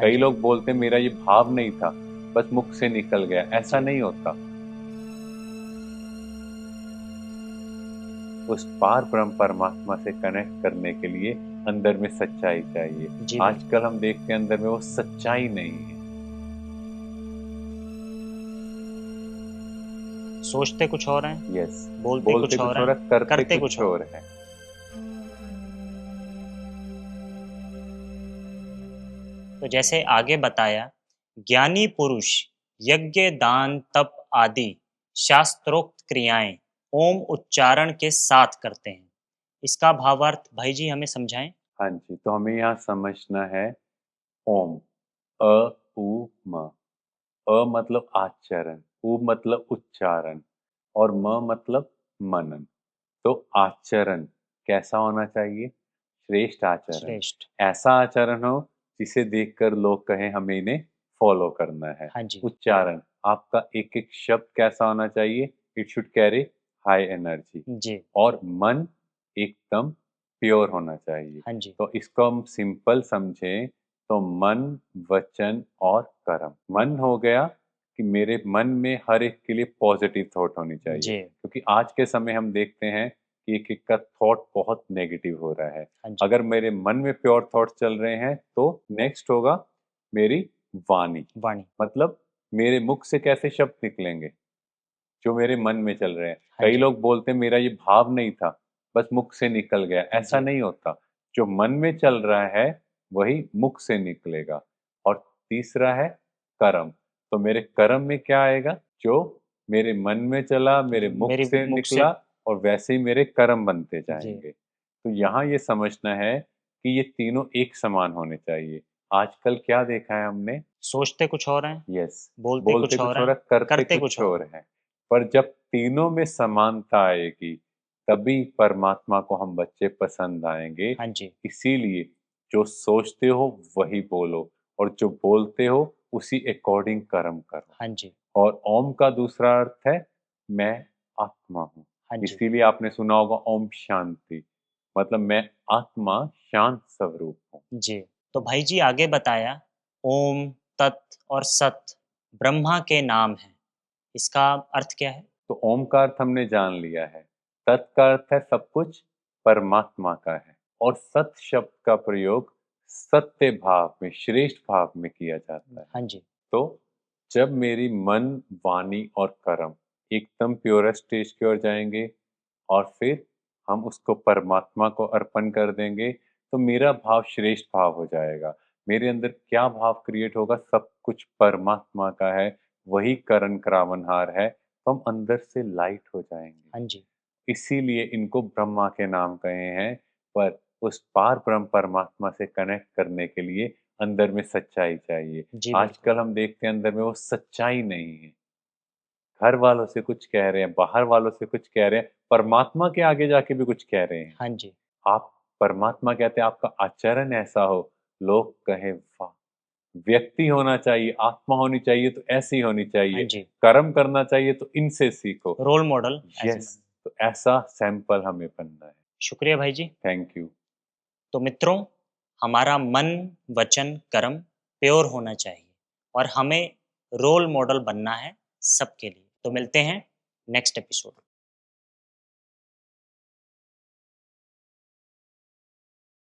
कई जी। लोग बोलते हैं मेरा ये भाव नहीं था, बस मुख से निकल गया। ऐसा जी। नहीं होता। उस पार ब्रह्म परमात्मा से कनेक्ट करने के लिए अंदर में सच्चाई चाहिए। जी बिल्कुल। आजकल हम देखते हैं अंदर में वो सच्चाई नहीं है। सोचते कुछ और हैं, यस। बोलते बोलते कुछ कुछ और और हैं, है, करते करते कुछ कुछ और और हैं। है। तो जैसे आगे बताया, ज्ञानी पुरुष यज्ञ, दान, तप आदि शास्त्रोक्त क्रियाएं ओम उच्चारण के साथ करते हैं। इसका भावार्थ भाई जी हमें समझाएं। हाँ जी, तो हमें यहाँ समझना है ओम। अ, उ, म। अ मतलब आचरण, उ मतलब उच्चारण और म मतलब मनन। तो आचरण कैसा होना चाहिए? श्रेष्ठ आचरण। श्रेष्ठ। ऐसा आचरण हो जिसे देखकर लोग कहें हमें इन्हें फॉलो करना है। हाँ जी। उच्चारण, आपका एक एक शब्द कैसा होना चाहिए? It should carry high energy. जी। और मन एकदम प्योर होना चाहिए। हाँ जी। तो इसको हम सिंपल समझें तो मन, वचन और कर्म। मन हो गया कि मेरे मन में हर एक के लिए पॉजिटिव थॉट होनी चाहिए, जी। क्योंकि आज के समय हम देखते हैं कि एक एक का थॉट बहुत नेगेटिव हो रहा है। हाँ जी। अगर मेरे मन में प्योर थॉट चल रहे हैं तो नेक्स्ट होगा मेरी वाणी। वाणी। मतलब मेरे मुख से कैसे शब्द निकलेंगे जो मेरे मन में चल रहे हैं। हाँ कई जी। लोग बोलते हैं मेरा ये भाव नहीं था, बस मुख से निकल गया। ऐसा जी। नहीं होता। जो मन में चल रहा है वही मुख से निकलेगा। और तीसरा है कर्म। तो मेरे कर्म में क्या आएगा? जो मेरे मन में चला, मेरे मुख मेरे से मुख से। निकला, और वैसे ही मेरे कर्म बनते जी। जाएंगे। तो यहाँ ये समझना है कि ये तीनों एक समान होने चाहिए। आजकल क्या देखा है हमने? सोचते कुछ और हैं, यस। बोलते बोलते कुछ और कुछ और हैं, है, करते करते कुछ कुछ और और हैं। है। पर जब तीनों में समानता आएगी तभी परमात्मा को हम बच्चे पसंद आएंगे। हाँ जी। इसीलिए जो सोचते हो वही बोलो, और जो बोलते हो उसी अकॉर्डिंग कर्म करो। हाँ जी। और ओम का दूसरा अर्थ है मैं आत्मा हूँ। हाँ जी। इसीलिए आपने सुना होगा ओम शांति, मतलब मैं आत्मा शांत स्वरूप हूँ। जी। तो भाई जी आगे बताया, ओम, तत् और सत ब्रह्मा के नाम हैं। इसका अर्थ क्या है? तो ओम का अर्थ हमने जान लिया है। तत् का अर्थ है सब कुछ परमात्मा का है। और सत शब्द का प्रयोग सत्य भाव में, श्रेष्ठ भाव में किया जाता है। हाँ जी। तो जब मेरी मन, वाणी और कर्म एकदम प्योरेस्ट स्टेज की ओर जाएंगे और फिर हम उसको परमात्मा को अर्पण कर देंगे, तो मेरा भाव श्रेष्ठ भाव हो जाएगा। मेरे अंदर क्या भाव क्रिएट होगा? सब कुछ परमात्मा का है, वही करण करावनहार है। तो हम अंदर से लाइट हो जाएंगे। हाँ जी। इसीलिए इनको ब्रह्मा के नाम कहे हैं। पर उस पार ब्रह्म परमात्मा से कनेक्ट करने के लिए अंदर में सच्चाई चाहिए। जी बिल्कुल। आजकल हम देखते हैं अंदर में वो सच्चाई नहीं है। घर वालों से कुछ कह रहे हैं, बाहर वालों से कुछ कह रहे हैं, परमात्मा के आगे जाके भी कुछ कह रहे हैं। हाँ जी। आप परमात्मा कहते हैं आपका आचरण ऐसा हो, लोग कहें वाह! व्यक्ति होना चाहिए, आत्मा होनी चाहिए तो ऐसी होनी हाँ चाहिए, जी। कर्म करना चाहिए तो इनसे सीखो। रोल मॉडल ऐसे यस। बन। तो ऐसा सैंपल हमें बनना है। शुक्रिया भाई जी। Thank you. तो मित्रों, हमारा मन, वचन, कर्म प्योर होना चाहिए और हमें रोल मॉडल बनना है सबके लिए। तो मिलते हैं नेक्स्ट एपिसोड में।